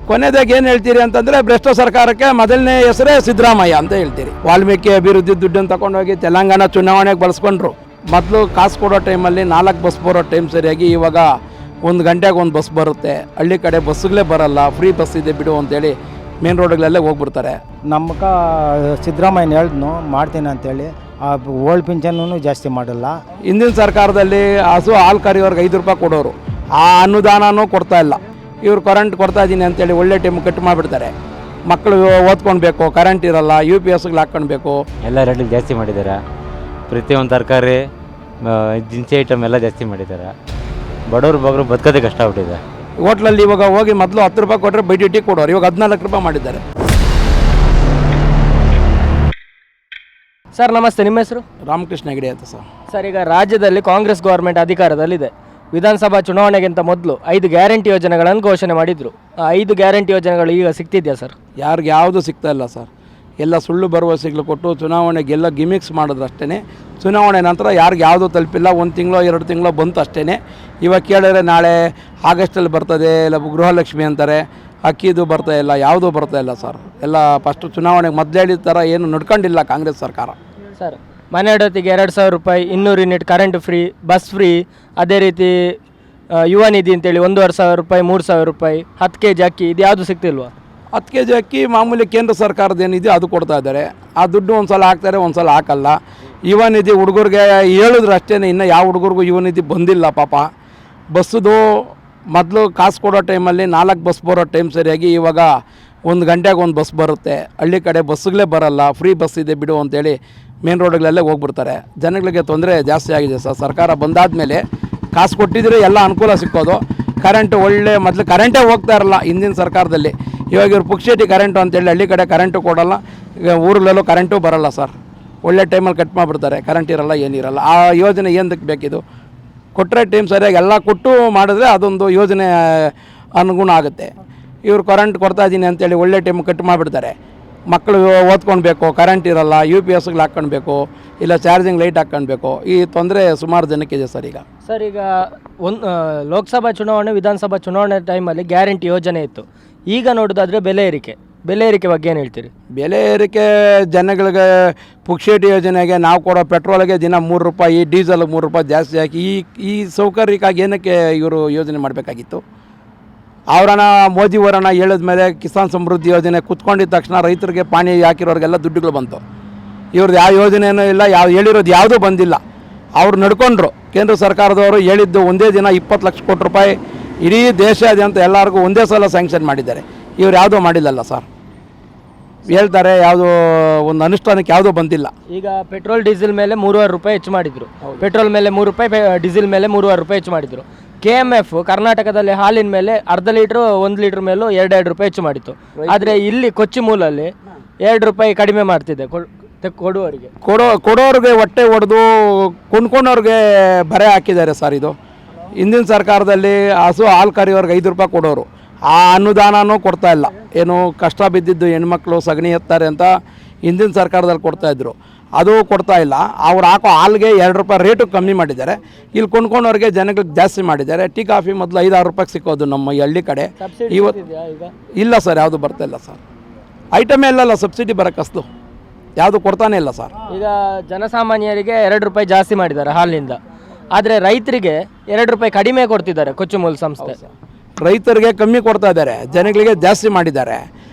ಕೊನೆದಾಗ ಏನು ಹೇಳ್ತೀರಿ ಅಂತಂದರೆ ಭ್ರಷ್ಟ ಸರ್ಕಾರಕ್ಕೆ ಮೊದಲನೇ ಹೆಸರೇ ಸಿದ್ದರಾಮಯ್ಯ ಅಂತ ಹೇಳ್ತೀರಿ. ವಾಲ್ಮೀಕಿ ಅಭಿವೃದ್ಧಿ ದುಡ್ಡನ್ನು ತಗೊಂಡೋಗಿ ತೆಲಂಗಾಣ ಚುನಾವಣೆಗೆ ಬಳಸ್ಕೊಂಡ್ರು. ಮೊದಲು ಕಾಸು ಕೊಡೋ ಟೈಮಲ್ಲಿ 4 ಬಸ್ ಬರೋ ಟೈಮ್ ಸರಿಯಾಗಿ ಇವಾಗ 1 ಗಂಟೆಗೆ 1 ಬಸ್ ಬರುತ್ತೆ. ಹಳ್ಳಿ ಕಡೆ ಬಸ್ಸುಗಳೇ ಬರಲ್ಲ, ಫ್ರೀ ಬಸ್ ಇದೆ ಬಿಡು ಅಂತೇಳಿ ಮೇನ್ ರೋಡ್ಗಳಲ್ಲೇ ಹೋಗ್ಬಿಡ್ತಾರೆ. ನಮ್ಗೆ ಸಿದ್ದರಾಮಯ್ಯನ ಹೇಳಿದ್ನು ಮಾಡ್ತೀನಿ ಅಂತೇಳಿ, ಓಲ್ಡ್ ಪಿಂಚನ್ನು ಜಾಸ್ತಿ ಮಾಡಲ್ಲ. ಹಿಂದಿನ ಸರ್ಕಾರದಲ್ಲಿ ಹಸು ಹಾಲು ಕರಿಯೋರ್ಗೆ 5 ರೂಪಾಯಿ ಕೊಡೋರು, ಆ ಅನುದಾನನೂ ಕೊಡ್ತಾ ಇಲ್ಲ. ಇವ್ರು ಕರೆಂಟ್ ಕೊಡ್ತಾ ಇದ್ದೀನಿ ಅಂತೇಳಿ ಒಳ್ಳೆ ಟೈಮ್ ಕಟ್ ಮಾಡಿಬಿಡ್ತಾರೆ. ಮಕ್ಕಳು ಓದ್ಕೊಳ್ಬೇಕು, ಕರೆಂಟ್ ಇರಲ್ಲ, UPSಗಳು ಹಾಕ್ಕೊಳ್ಬೇಕು. ಎಲ್ಲ ರೇಟ್ಗೆ ಜಾಸ್ತಿ ಮಾಡಿದ್ದಾರೆ. ಪ್ರತಿಯೊಂದು ತರಕಾರಿ, ದಿನಸಿ ಐಟಮ್ ಎಲ್ಲ ಜಾಸ್ತಿ ಮಾಡಿದ್ದಾರೆ. ಬಡವರು ಬಗ್ರು ಬದುಕೋದೇ ಕಷ್ಟ ಆಗ್ಬಿಟ್ಟಿದೆ. ಹೋಟ್ಲಲ್ಲಿ ಇವಾಗ ಹೋಗಿ ಮೊದಲು 10 ರೂಪಾಯಿ ಕೊಟ್ಟರೆ ಬೈಟಿ ಟೀ ಕೊಡೋರು, ಇವಾಗ 14 ರೂಪಾಯಿ ಮಾಡಿದ್ದಾರೆ. ಸರ್ ನಮಸ್ತೆ, ನಿಮ್ಮ ಹೆಸರು? ರಾಮಕೃಷ್ಣ ಹೆಗಡೆ ಅಂತ ಸರ್. ಸರ್, ಈಗ ರಾಜ್ಯದಲ್ಲಿ ಕಾಂಗ್ರೆಸ್ ಗೌರ್ಮೆಂಟ್ ಅಧಿಕಾರದಲ್ಲಿದೆ. ವಿಧಾನಸಭಾ ಚುನಾವಣೆಗಿಂತ ಮೊದಲು 5 ಗ್ಯಾರಂಟಿ ಯೋಜನೆಗಳನ್ನು ಘೋಷಣೆ ಮಾಡಿದರು. 5 ಗ್ಯಾರಂಟಿ ಯೋಜನೆಗಳು ಈಗ ಸಿಗ್ತಿದೆಯಾ ಸರ್? ಯಾರಿಗೆ ಯಾವುದು ಸಿಗ್ತಾ ಇಲ್ಲ ಸರ್. ಎಲ್ಲ ಸುಳ್ಳು ಭರವಸೆಗಳು ಕೊಟ್ಟು ಚುನಾವಣೆಗೆಲ್ಲ ಗಿಮಿಕ್ಸ್ ಮಾಡಿದ್ರು ಅಷ್ಟೇ. ಚುನಾವಣೆ ನಂತರ ಯಾರಿಗೆ ಯಾವುದೂ ತಲುಪಿಲ್ಲ. 1 ತಿಂಗಳೋ 2 ತಿಂಗಳೋ ಬಂತು ಅಷ್ಟೇ. ಇವಾಗ ಕೇಳಿದ್ರೆ ನಾಳೆ ಆಗಸ್ಟಲ್ಲಿ ಬರ್ತದೆ, ಇಲ್ಲ ಗೃಹಲಕ್ಷ್ಮಿ ಅಂತಾರೆ, ಅಕ್ಕಿದು ಬರ್ತಾ ಇಲ್ಲ, ಯಾವುದೂ ಬರ್ತಾ ಇಲ್ಲ ಸರ್. ಎಲ್ಲ ಫಸ್ಟು ಚುನಾವಣೆಗೆ ಮೊದಲು ಹೇಳಿದ ಥರ ಏನು ನಡ್ಕೊಂಡಿಲ್ಲ ಕಾಂಗ್ರೆಸ್ ಸರ್ಕಾರ. ಸರ್, ಮನೆ ಹೊತ್ತಿಗೆ 2,000 ರೂಪಾಯಿ, 200 unit current free, bus free, ಅದೇ ರೀತಿ ಯುವ ನಿಧಿ ಅಂತೇಳಿ 1,500 ರೂಪಾಯಿ, 3,000 ರೂಪಾಯಿ, 10 kg ಅಕ್ಕಿ, ಇದು ಯಾವುದು ಸಿಗ್ತಿಲ್ವಾ? 10 kg ಅಕ್ಕಿ ಮಾಮೂಲಿ ಕೇಂದ್ರ ಸರ್ಕಾರದ ಏನಿದೆ ಅದು ಕೊಡ್ತಾ ಇದ್ದಾರೆ. ಆ ದುಡ್ಡು ಒಂದು ಸಲ ಹಾಕ್ತಾರೆ, ಒಂದು ಸಲ ಹಾಕಲ್ಲ. ಯುವ ನಿಧಿ ಹುಡುಗರಿಗೆ ಹೇಳಿದ್ರು ಅಷ್ಟೇ, ಇನ್ನು ಯಾವ ಹುಡುಗರಿಗೂ ಯುವ ನಿಧಿ ಬಂದಿಲ್ಲ ಪಾಪ. ಬಸ್ಸುದು ಮೊದಲು ಕಾಸು ಕೊಡೋ ಟೈಮಲ್ಲಿ 4 ಬಸ್ ಬರೋ ಟೈಮ್ ಸರಿಯಾಗಿ ಇವಾಗ 1 ಗಂಟೆಗೆ 1 ಬಸ್ ಬರುತ್ತೆ. ಹಳ್ಳಿ ಕಡೆ ಬಸ್ಸುಗಳೇ ಬರಲ್ಲ, ಫ್ರೀ ಬಸ್ ಇದೆ ಬಿಡು ಅಂತೇಳಿ ಮೇನ್ ರೋಡ್ಗಳಲ್ಲೇ ಹೋಗ್ಬಿಡ್ತಾರೆ. ಜನಗಳಿಗೆ ತೊಂದರೆ ಜಾಸ್ತಿ ಆಗಿದೆ ಸರ್. ಸರ್ಕಾರ ಬಂದಾದಮೇಲೆ ಕಾಸು ಕೊಟ್ಟಿದ್ರೆ ಎಲ್ಲ ಅನುಕೂಲ ಸಿಕ್ಕೋದು. ಕರೆಂಟು ಒಳ್ಳೆ ಮೊದಲು ಕರೆಂಟೇ ಹೋಗ್ತಾ ಇರಲ್ಲ ಹಿಂದಿನ ಸರ್ಕಾರದಲ್ಲಿ. ಇವಾಗ ಇವ್ರು ಪುಕ್ಷೇಟಿ ಕರೆಂಟು ಅಂತೇಳಿ ಹಳ್ಳಿ ಕಡೆ ಕರೆಂಟು ಕೊಡಲ್ಲ, ಈಗ ಊರುಗಳಲ್ಲೂ ಕರೆಂಟು ಬರಲ್ಲ ಸರ್. ಒಳ್ಳೆ ಟೈಮಲ್ಲಿ ಕಟ್ ಮಾಡಿಬಿಡ್ತಾರೆ, ಕರೆಂಟ್ ಇರಲ್ಲ, ಏನಿರಲ್ಲ. ಆ ಯೋಜನೆ ಏನಕ್ಕೆ ಬೇಕಿದು? ಕೊಟ್ಟರೆ ಟೈಮ್ ಸರಿಯಾಗಿ ಎಲ್ಲ ಕೊಟ್ಟು ಮಾಡಿದ್ರೆ ಅದೊಂದು ಯೋಜನೆ ಅನುಗುಣ ಆಗುತ್ತೆ. ಇವ್ರು ಕರೆಂಟ್ ಕೊಡ್ತಾಯಿದ್ದೀನಿ ಅಂತೇಳಿ ಒಳ್ಳೆ ಟೈಮ್ ಕಟ್ ಮಾಡಿಬಿಡ್ತಾರೆ. ಮಕ್ಕಳು ಓದ್ಕೊಳ್ಬೇಕು, ಕರೆಂಟ್ ಇರಲ್ಲ, UPSಗಳು ಹಾಕ್ಕೊಳ್ಬೇಕು, ಇಲ್ಲ ಚಾರ್ಜಿಂಗ್ ಲೈಟ್ ಹಾಕ್ಕೊಳ್ಬೇಕು. ಈ ತೊಂದರೆ ಸುಮಾರು ಜನಕ್ಕಿದೆ ಸರ್. ಈಗ ಸರ್, ಈಗ ಲೋಕಸಭಾ ಚುನಾವಣೆ, ವಿಧಾನಸಭಾ ಚುನಾವಣೆ ಟೈಮಲ್ಲಿ ಗ್ಯಾರಂಟಿ ಯೋಜನೆ ಇತ್ತು. ಈಗ ನೋಡೋದಾದರೆ ಬೆಲೆ ಏರಿಕೆ ಬಗ್ಗೆ ಏನು ಹೇಳ್ತೀರಿ? ಬೆಲೆ ಏರಿಕೆ ಜನಗಳಿಗೆ ಪುಕ್ಷೇಟಿ ಯೋಜನೆಗೆ ನಾವು ಕೊಡೋ ಪೆಟ್ರೋಲಿಗೆ ದಿನ 3 ರೂಪಾಯಿ, ಡೀಸೆಲ್ಗೆ 3 ರೂಪಾಯಿ ಜಾಸ್ತಿ ಹಾಕಿ ಈ ಸೌಕರ್ಯಕ್ಕಾಗಿ ಏನಕ್ಕೆ ಇವರು ಯೋಜನೆ ಮಾಡಬೇಕಾಗಿತ್ತು? ಅವರನ್ನ ಮೋದಿಯವರನ್ನ ಹೇಳಿದ ಮೇಲೆ ಕಿಸಾನ್ ಸಮೃದ್ಧಿ ಯೋಜನೆ ಕುತ್ಕೊಂಡಿದ್ದ ತಕ್ಷಣ ರೈತರಿಗೆ ಪಾಣಿ ಹಾಕಿರೋರಿಗೆಲ್ಲ ದುಡ್ಡುಗಳು ಬಂತು. ಇವ್ರದ್ದು ಯಾವ ಯೋಜನೆಯೂ ಇಲ್ಲ, ಹೇಳಿರೋದು ಯಾವುದೂ ಬಂದಿಲ್ಲ. ಅವ್ರು ನಡ್ಕೊಂಡ್ರು. ಕೇಂದ್ರ ಸರ್ಕಾರದವರು ಹೇಳಿದ್ದು ಒಂದೇ ದಿನ 20 ಲಕ್ಷ ಕೋಟಿ ರೂಪಾಯಿ ಇಡೀ ದೇಶಾದ್ಯಂತ ಎಲ್ಲರಿಗೂ ಒಂದೇ ಸಲ ಸ್ಯಾಂಕ್ಷನ್ ಮಾಡಿದ್ದಾರೆ. ಇವ್ರು ಯಾವುದೂ ಮಾಡಿಲ್ಲಲ್ಲ ಸರ್. ಹೇಳ್ತಾರೆ ಯಾವುದೋ ಒಂದು ಅನುಷ್ಠಾನಕ್ಕೆ ಯಾವುದೂ ಬಂದಿಲ್ಲ. ಈಗ ಪೆಟ್ರೋಲ್ ಡೀಸೆಲ್ ಮೇಲೆ 3.5 ರೂಪಾಯಿ ಹೆಚ್ಚು ಮಾಡಿದರು. ಪೆಟ್ರೋಲ್ ಮೇಲೆ 3 ರೂಪಾಯಿ, ಡೀಸೆಲ್ ಮೇಲೆ 3.5 ರೂಪಾಯಿ ಹೆಚ್ಚು ಮಾಡಿದರು. KMF ಕರ್ನಾಟಕದಲ್ಲಿ ಹಾಲಿನ ಮೇಲೆ ಅರ್ಧ ಲೀಟ್ರು 1 ಲೀಟ್ರ್ ಮೇಲೂ 2 ರೂಪಾಯಿ ಹೆಚ್ಚು ಮಾಡಿತ್ತು. ಆದರೆ ಇಲ್ಲಿ ಕೊಚ್ಚಿ ಮೂಲಲ್ಲಿ 2 ರೂಪಾಯಿ ಕಡಿಮೆ ಮಾಡ್ತಿದೆ ಕೊಡೋರಿಗೆ ಹೊಟ್ಟೆ ಹೊಡೆದು ಕೊಂಡ್ಕೊಂಡವ್ರಿಗೆ ಬರೆ ಹಾಕಿದ್ದಾರೆ ಸರ್. ಇದು ಹಿಂದಿನ ಸರ್ಕಾರದಲ್ಲಿ ಹಸು ಹಾಲು ಕರಿಯೋರ್ಗೆ 5 ರೂಪಾಯಿ ಕೊಡೋರು, ಆ ಅನುದಾನನೂ ಕೊಡ್ತಾ ಇಲ್ಲ. ಏನು ಕಷ್ಟ ಬಿದ್ದಿದ್ದು ಹೆಣ್ಮಕ್ಳು ಸಗಣಿ ಎತ್ತಾರೆ ಅಂತ ಹಿಂದಿನ ಸರ್ಕಾರದಲ್ಲಿ ಕೊಡ್ತಾಯಿದ್ರು, ಅದು ಕೊಡ್ತಾ ಇಲ್ಲ. ಅವ್ರು ಹಾಕೋ ಹಾಲಿಗೆ 2 ರೂಪಾಯಿ ರೇಟು ಕಮ್ಮಿ ಮಾಡಿದ್ದಾರೆ. ಇಲ್ಲಿ ಕೊಂಡ್ಕೊಂಡವ್ರಿಗೆ ಜನಗಳಿಗೆ ಜಾಸ್ತಿ ಮಾಡಿದ್ದಾರೆ. ಟೀ ಕಾಫಿ ಮೊದಲು 5-6 ರೂಪಾಯಿಗೆ ಸಿಕ್ಕೋದು ನಮ್ಮ ಈ ಹಳ್ಳಿ ಕಡೆ. ಇವತ್ತು ಇಲ್ಲ ಸರ್, ಯಾವುದು ಬರ್ತಾ ಇಲ್ಲ ಸರ್. ಐಟಮೇ ಇಲ್ಲಲ್ಲ, ಸಬ್ಸಿಡಿ ಬರೋಕ್ಕಸ್ತು ಯಾವುದು ಕೊಡ್ತಾನೆ ಇಲ್ಲ ಸರ್. ಈಗ ಜನಸಾಮಾನ್ಯರಿಗೆ 2 ರೂಪಾಯಿ ಜಾಸ್ತಿ ಮಾಡಿದ್ದಾರೆ ಹಾಲಿನಿಂದ, ಆದರೆ ರೈತರಿಗೆ 2 ರೂಪಾಯಿ ಕಡಿಮೆ ಕೊಡ್ತಿದ್ದಾರೆ ಕೊಚ್ಚುಮೂಲ ಸಂಸ್ಥೆ. ರೈತರಿಗೆ ಕಮ್ಮಿ ಕೊಡ್ತಾ ಇದ್ದಾರೆ, ಜನಗಳಿಗೆ ಜಾಸ್ತಿ ಮಾಡಿದ್ದಾರೆ.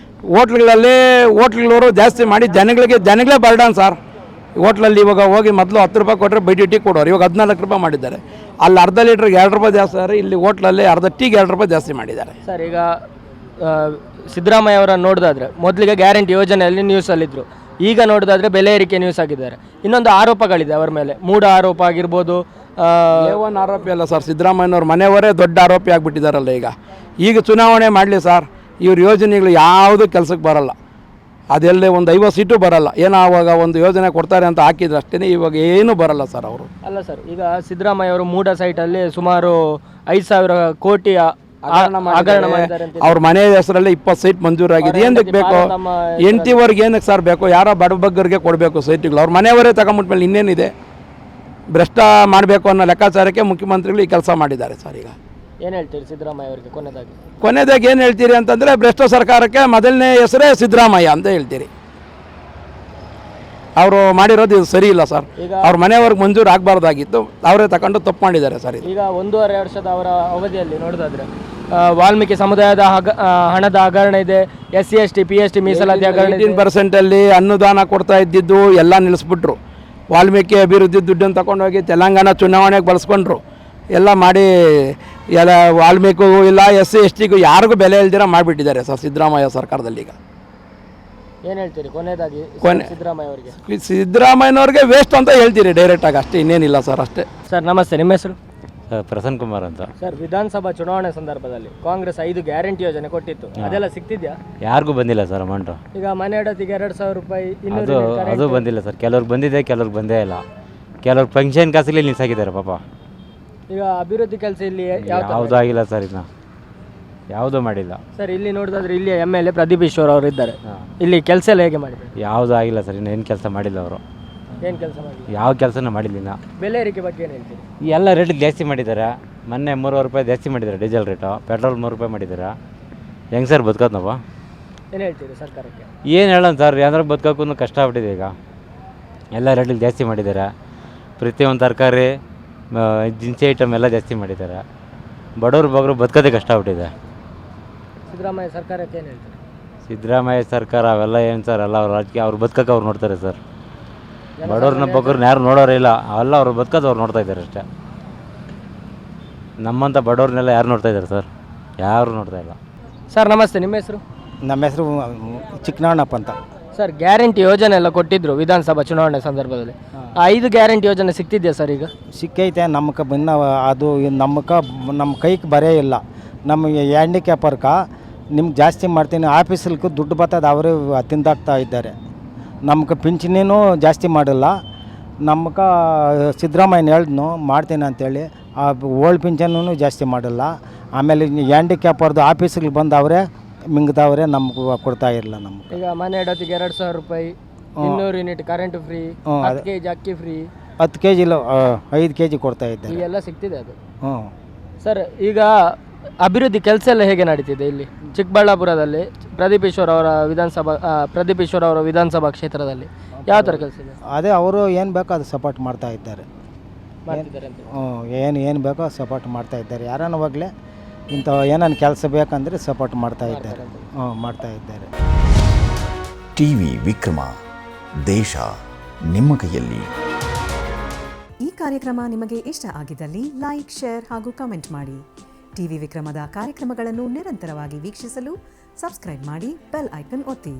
ಹೋಟ್ಲ್ಗಳವರು ಜಾಸ್ತಿ ಮಾಡಿ ಜನಗಳೇ ಬರ್ಡನ್ ಸರ್. ಹೋಟ್ಲಲ್ಲಿ ಇವಾಗ ಹೋಗಿ ಮೊದಲು 10 ರೂಪಾಯಿ ಕೊಟ್ಟರೆ ಬೈಟಿ ಟೀ ಕೊಡೋರು, ಇವಾಗ 14 ರೂಪಾಯಿ ಮಾಡಿದ್ದಾರೆ. ಅಲ್ಲಿ ಅರ್ಧ ಲೀಟ್ರಿಗೆ 2 ರೂಪಾಯಿ ಜಾಸ್ತಿ ಆದರೆ ಇಲ್ಲಿ ಹೋಟ್ಲಲ್ಲಿ ಅರ್ಧ ಟೀಗೆ 2 ರೂಪಾಯಿ ಜಾಸ್ತಿ ಮಾಡಿದ್ದಾರೆ ಸರ್. ಈಗ ಸಿದ್ದರಾಮಯ್ಯ ಅವರನ್ನು ನೋಡೋದಾದ್ರೆ ಮೊದಲಿಗೆ ಗ್ಯಾರಂಟಿ ಯೋಜನೆಯಲ್ಲಿ ನ್ಯೂಸಲ್ಲಿದ್ದರು, ಈಗ ನೋಡೋದಾದ್ರೆ ಬೆಲೆ ಏರಿಕೆ ನ್ಯೂಸ್ ಆಗಿದ್ದಾರೆ. ಇನ್ನೊಂದು ಆರೋಪಗಳಿದೆ ಅವರ ಮೇಲೆ, ಮೂಢ ಆರೋಪ ಆಗಿರ್ಬೋದು. ಏನು ಆರೋಪಿ ಅಲ್ಲ ಸರ್, ಸಿದ್ದರಾಮಯ್ಯನವ್ರ ಮನೆಯವರೇ ದೊಡ್ಡ ಆರೋಪಿ ಆಗಿಬಿಟ್ಟಿದ್ದಾರಲ್ಲ. ಈಗ ಚುನಾವಣೆ ಮಾಡಲಿ ಸರ್, ಇವ್ರ ಯೋಜನೆಗಳು ಯಾವುದು ಕೆಲಸಕ್ಕೆ ಬರಲ್ಲ. ಅದೆಲ್ಲೇ ಒಂದು 50 ಸೀಟು ಬರಲ್ಲ. ಏನೋ ಆವಾಗ ಒಂದು ಯೋಜನೆ ಕೊಡ್ತಾರೆ ಅಂತ ಹಾಕಿದ್ರೆ ಅಷ್ಟೇ, ಇವಾಗ ಏನೂ ಬರಲ್ಲ ಸರ್ ಅವರು. ಅಲ್ಲ ಸರ್, ಈಗ ಸಿದ್ದರಾಮಯ್ಯ ಅವರು ಮೂಡ ಸೈಟಲ್ಲಿ ಸುಮಾರು 5,000 ಕೋಟಿ ಹಗರಣ ಮಾಡಿದ್ದಾರೆ. ಅವ್ರ ಮನೆ ಹೆಸರಲ್ಲಿ 20 ಸೈಟ್ ಮಂಜೂರಾಗಿದೆ. ಏನಕ್ಕೆ ಬೇಕು? ಎಂಟಿವರೆಗೆ ಏನಕ್ಕೆ ಸರ್ ಬೇಕು? ಯಾರೋ ಬಡಬಗ್ಗರಿಗೆ ಕೊಡಬೇಕು ಸೈಟ್ಗಳು. ಅವ್ರ ಮನೆಯವರೇ ತಗೊಂಬಿಟ್ಮೇಲೆ ಇನ್ನೇನಿದೆ? ಭ್ರಷ್ಟ ಮಾಡಬೇಕು ಅನ್ನೋ ಲೆಕ್ಕಾಚಾರಕ್ಕೆ ಮುಖ್ಯಮಂತ್ರಿಗಳು ಈ ಕೆಲಸ ಮಾಡಿದ್ದಾರೆ ಸರ್. ಈಗ ಏನು ಹೇಳ್ತೀರಿ ಸಿದ್ದರಾಮಯ್ಯ ಅವರಿಗೆ ಕೊನೆದಾಗಿ ಏನು ಹೇಳ್ತೀರಿ ಅಂತಂದರೆ ಭ್ರಷ್ಟ ಸರ್ಕಾರಕ್ಕೆ ಮೊದಲನೇ ಹೆಸರೇ ಸಿದ್ದರಾಮಯ್ಯ ಅಂತ ಹೇಳ್ತೀರಿ. ಅವರು ಮಾಡಿರೋದು ಇದು ಸರಿ ಇಲ್ಲ ಸರ್. ಅವ್ರ ಮನೆಯವ್ರಿಗೆ ಮಂಜೂರು ಆಗಬಾರ್ದಾಗಿತ್ತು, ಅವರೇ ತಗೊಂಡು ತಪ್ಪು ಮಾಡಿದ್ದಾರೆ ಸರ್. ಈಗ 1.5 ವರ್ಷದ ಅವರ ಅವಧಿಯಲ್ಲಿ ನೋಡೋದಾದ್ರೆ ವಾಲ್ಮೀಕಿ ಸಮುದಾಯದ ಹಣದ ಹಗರಣ ಇದೆ, SC ST PST ಮೀಸಲಾತಿ ಹಗರಣ 18% ಅನುದಾನ ಕೊಡ್ತಾ ಇದ್ದಿದ್ದು ಎಲ್ಲ ನಿಲ್ಲಿಸ್ಬಿಟ್ರು. ವಾಲ್ಮೀಕಿ ಅಭಿವೃದ್ಧಿ ದುಡ್ಡನ್ನು ತಗೊಂಡೋಗಿ ತೆಲಂಗಾಣ ಚುನಾವಣೆಗೆ ಬಳಸ್ಕೊಂಡ್ರು. ಎಲ್ಲ ಮಾಡಿ ಎಲ್ಲ ವಾಲ್ಮೀಕಿಗೂ ಇಲ್ಲ SC STಗೂ ಯಾರಿಗೂ ಬೆಲೆ ಇಲ್ದಿರ ಮಾಡಿಬಿಟ್ಟಿದ್ದಾರೆ ಸರ್ ಸಿದ್ದರಾಮಯ್ಯ ಸರ್ಕಾರದಲ್ಲಿ. ಈಗ ಏನು ಹೇಳ್ತೀರಿ ಕೊನೆಯದಾಗಿ ಸಿದ್ದರಾಮಯ್ಯ ಅವರಿಗೆ? ಸಿದ್ದರಾಮಯ್ಯನವ್ರಿಗೆ ವೇಸ್ಟ್ ಅಂತ ಹೇಳ್ತೀರಿ ಡೈರೆಕ್ಟಾಗಿ, ಅಷ್ಟೇ, ಇನ್ನೇನಿಲ್ಲ ಸರ್, ಅಷ್ಟೇ. ಸರ್ ನಮಸ್ತೆ, ನಿಮ್ಮ ಹೆಸರು? ಪ್ರಸನ್ನ ಕುಮಾರ್ ಅಂತ. ಸರ್, ವಿಧಾನಸಭಾ ಚುನಾವಣೆ ಸಂದರ್ಭದಲ್ಲಿ ಕಾಂಗ್ರೆಸ್ 5 ಗ್ಯಾರಂಟಿ ಯೋಜನೆ ಕೊಟ್ಟಿತ್ತು, ಅದೆಲ್ಲ ಸಿಗ್ತಿದ್ಯಾ? ಯಾರಿಗೂ ಬಂದಿಲ್ಲ ಸರ್ ಅಮೌಂಟು. ಈಗ ಮನೆ ಇಡೋತಿಗೆ 2,000 ರೂಪಾಯಿ ಅದು ಬಂದಿಲ್ಲ ಸರ್. ಕೆಲವ್ರಿಗೆ ಬಂದಿದೆ, ಕೆಲವ್ರಿಗೆ ಬಂದೇ ಇಲ್ಲ. ಕೆಲವ್ರು ಫಂಕ್ಷನ್ ಕಾಸಲ್ಲಿ ನಿಲ್ಸಾಕಿದ್ದಾರೆ ಪಾಪ. ಈಗ ಅಭಿವೃದ್ಧಿ ಕೆಲಸ ಇಲ್ಲಿ ಯಾವುದೂ ಆಗಿಲ್ಲ ಸರ್, ಇನ್ನು ಯಾವುದೂ ಮಾಡಿಲ್ಲ ಸರ್. ಇಲ್ಲಿ ನೋಡಿದ್ರೆ ಇಲ್ಲಿ MLA ಪ್ರದೀಪ್ ಈಶ್ವರ್ ಅವರು ಇದ್ದಾರೆ, ಇಲ್ಲಿ ಕೆಲಸ ಎಲ್ಲ ಹೇಗೆ ಮಾಡಿದ್ದಾರೆ? ಯಾವುದೂ ಆಗಿಲ್ಲ ಸರ್, ಇನ್ನು ಏನು ಕೆಲಸ ಮಾಡಿಲ್ಲ ಅವರು. ಏನು ಕೆಲಸ ಮಾಡಿಲ್ಲ? ಯಾವ ಕೆಲಸನೂ ಮಾಡಿಲ್ಲ ಇನ್ನು. ಬೆಲೆ ಏರಿಕೆ ಬಗ್ಗೆ ಏನು ಹೇಳ್ತೀರಿ? ಈ ಎಲ್ಲ ರೇಟ್ ಜಾಸ್ತಿ ಮಾಡಿದ್ದಾರೆ. ಮೊನ್ನೆ 3 ರೂಪಾಯಿ ಜಾಸ್ತಿ ಮಾಡಿದ್ದಾರೆ ಡೀಸೆಲ್ ರೇಟು, ಪೆಟ್ರೋಲ್ 3 ರೂಪಾಯಿ ಮಾಡಿದ್ದಾರೆ. ಹೆಂಗೆ ಸರ್ ಬದುಕೋದು ನಾವು? ಏನು ಹೇಳ್ತೀರಿ ಸರ್ಕಾರಕ್ಕೆ? ಏನು ಹೇಳೋಣ ಸರ್, ಯಾವ್ದಾರು ಬದುಕೋಕ್ಕೂ ಕಷ್ಟ ಆಗ್ಬಿಟ್ಟಿದೆ. ಈಗ ಎಲ್ಲ ರೇಟಿಗೆ ಜಾಸ್ತಿ ಮಾಡಿದ್ದಾರೆ. ಪ್ರತಿಯೊಂದು ತರಕಾರಿ, ದಿನಸಿ ಐಟಮ್ ಎಲ್ಲ ಜಾಸ್ತಿ ಮಾಡಿದ್ದಾರೆ. ಬಡವರು ಬದುಕೋದೇ ಕಷ್ಟ ಆಗ್ಬಿಟ್ಟಿದೆ. ಸಿದ್ದರಾಮಯ್ಯ ಸರ್ಕಾರಕ್ಕೆ ಏನು ಹೇಳ್ತಾರೆ? ಸಿದ್ದರಾಮಯ್ಯ ಸರ್ಕಾರ ಅವೆಲ್ಲ ಏನು ಸರ್, ಎಲ್ಲ ಅವ್ರ ರಾಜಕೀಯ ಅವ್ರು ಬದುಕೋಕೆ ಅವ್ರು ನೋಡ್ತಾರೆ ಸರ್. ಬಡವ್ರನ್ನ ಬಗ್ಗರನ್ನ ಯಾರು ನೋಡೋರೇ ಇಲ್ಲ, ಅವೆಲ್ಲ ಅವ್ರು ಬದುಕೋದು ಅವ್ರು ನೋಡ್ತಾ ಇದ್ದಾರೆ ಅಷ್ಟೇ. ನಮ್ಮಂಥ ಬಡವ್ರನ್ನೆಲ್ಲ ಯಾರು ನೋಡ್ತಾ ಇದ್ದಾರೆ ಸರ್? ಯಾರು ನೋಡ್ತಾ ಇಲ್ಲ. ಸರ್ ನಮಸ್ತೆ, ನಿಮ್ಮ ಹೆಸರು? ನಮ್ಮ ಹೆಸರು ಚಿಕ್ಕನಾಣಪ್ಪ ಅಂತ. ಸರ್, ಗ್ಯಾರಂಟಿ ಯೋಜನೆ ಎಲ್ಲ ಕೊಟ್ಟಿದ್ರು ವಿಧಾನಸಭಾ ಚುನಾವಣೆ ಸಂದರ್ಭದಲ್ಲಿ, 5 ಗ್ಯಾರಂಟಿ ಯೋಜನೆ ಸಿಗ್ತಿದೆಯಾ ಸರ್? ಈಗ ಸಿಕ್ಕೈತೆ ನಮ್ಗೆ ಅದು ನಮ್ಮ ಕೈಗೆ ಬರೇ ಇಲ್ಲ. ನಮಗೆ ಹ್ಯಾಂಡಿಕ್ಯಾಪರ್ಕ ನಿಮ್ಗೆ ಜಾಸ್ತಿ ಮಾಡ್ತೀನಿ, ಆಫೀಸಲ್ಗೂ ದುಡ್ಡು ಬರ್ತದೆ, ಅವರೇ ತಿಂದಾಕ್ತಾ ಇದ್ದಾರೆ. ನಮ್ಗೆ ಪಿಂಚಣಿನೂ ಜಾಸ್ತಿ ಮಾಡಿಲ್ಲ. ನಮ್ಗೆ ಸಿದ್ದರಾಮಯ್ಯನ ಹೇಳಿದ್ನು ಮಾಡ್ತೀನಿ ಅಂತೇಳಿ, ಆ ಓಲ್ಡ್ ಪಿಂಚಣಿನೂ ಜಾಸ್ತಿ ಮಾಡಿಲ್ಲ. ಆಮೇಲೆ ಹ್ಯಾಂಡಿಕ್ಯಾಪರ್ದು ಆಫೀಸ್ಗೆ ಬಂದು ಅವರೇ ಮಿಂಗ್ದವರೇ ನಮ್ಗೆ ಕೊಡ್ತಾ ಇರಲಿಲ್ಲ. ನಮ್ಗೆ ಈಗ ಮನೆ ಇಡೋತಿಗೆ 2,000 ರೂಪಾಯಿ, 200 ಯೂನಿಟ್ ಕರೆಂಟ್ ಫ್ರೀ, 10 kg ಅಕ್ಕಿ ಫ್ರೀ, 10 kg 5 kg ಕೊಡ್ತಾ ಇದ್ದಾರೆ. ಎಲ್ಲ ಸಿಗ್ತಿದೆ ಅದು. ಹ್ಞೂ ಸರ್, ಈಗ ಅಭಿವೃದ್ಧಿ ಕೆಲಸ ಎಲ್ಲ ಹೇಗೆ ನಡೀತಿದೆ ಇಲ್ಲಿ ಚಿಕ್ಕಬಳ್ಳಾಪುರದಲ್ಲಿ ಪ್ರದೀಪ್ ಈಶ್ವರ್ ಅವರ ವಿಧಾನಸಭಾ ಕ್ಷೇತ್ರದಲ್ಲಿ ಯಾವ ಥರ ಕೆಲಸ ಇದೆ? ಅದೇ ಅವರು ಏನು ಬೇಕೋ ಅದು ಸಪೋರ್ಟ್ ಮಾಡ್ತಾ ಇದ್ದಾರೆ. ಏನು ಬೇಕೋ ಸಪೋರ್ಟ್ ಮಾಡ್ತಾ ಇದ್ದಾರೆ. ಯಾರನ್ನ ಹೋಗಲಿ ಇಂಥ ಏನನ್ನ ಕೆಲಸ ಬೇಕಂದರೆ ಸಪೋರ್ಟ್ ಮಾಡ್ತಾ ಇದ್ದಾರೆ. ಮಾಡ್ತಾ ಇದ್ದಾರೆ. ಟಿವಿ ವಿಕ್ರಮ, ದೇಶ ನಿಮ್ಮ ಕೈಯಲ್ಲಿ. ಈ ಕಾರ್ಯಕ್ರಮ ನಿಮಗೆ ಇಷ್ಟ ಆಗಿದ್ದಲ್ಲಿ ಲೈಕ್, ಶೇರ್ ಹಾಗೂ ಕಮೆಂಟ್ ಮಾಡಿ. ಟಿವಿ ವಿಕ್ರಮದ ಕಾರ್ಯಕ್ರಮಗಳನ್ನು ನಿರಂತರವಾಗಿ ವೀಕ್ಷಿಸಲು ಸಬ್ಸ್ಕ್ರೈಬ್ ಮಾಡಿ, ಬೆಲ್ ಐಕನ್ ಒತ್ತಿ.